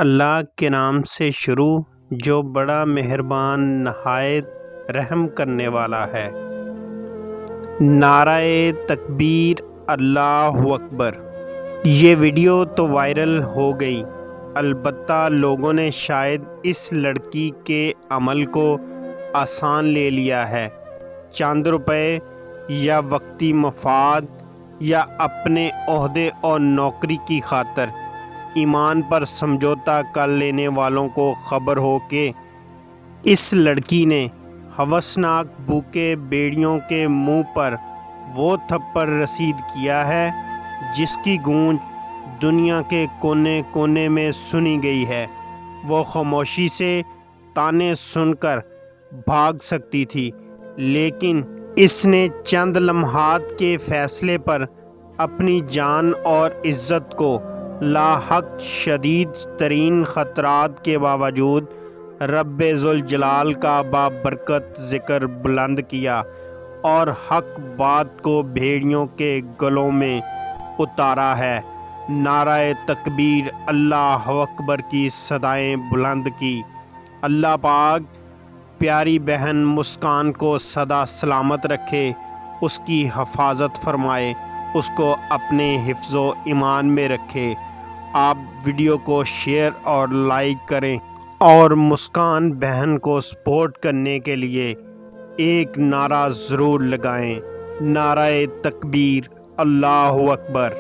اللہ کے نام سے شروع جو بڑا مہربان نہایت رحم کرنے والا ہے۔ نعرہ تکبیر، اللہ اکبر۔ یہ ویڈیو تو وائرل ہو گئی، البتہ لوگوں نے شاید اس لڑکی کے عمل کو آسان لے لیا ہے۔ چند روپے یا وقتی مفاد یا اپنے عہدے اور نوکری کی خاطر ایمان پر سمجھوتا کر لینے والوں کو خبر ہو کہ اس لڑکی نے ہوسناک بھوکے بھیڑیوں کے منہ پر وہ تھپڑ رسید کیا ہے جس کی گونج دنیا کے کونے کونے میں سنی گئی ہے۔ وہ خاموشی سے طعنے سن کر بھاگ سکتی تھی، لیکن اس نے چند لمحات کے فیصلے پر اپنی جان اور عزت کو لاحق شدید ترین خطرات کے باوجود رب ذوالجلال کا بابرکت ذکر بلند کیا اور حق بات کو بھیڑیوں کے گلوں میں اتارا ہے۔ نعرہ تکبیر، اللہ اکبر کی صدائیں بلند کی۔ اللہ پاک پیاری بہن مسکان کو سدا سلامت رکھے، اس کی حفاظت فرمائے، اس کو اپنے حفظ و ایمان میں رکھے۔ آپ ویڈیو کو شیئر اور لائک کریں اور مسکان بہن کو سپورٹ کرنے کے لیے ایک نعرہ ضرور لگائیں۔ نعرہ تکبیر، اللہ اکبر۔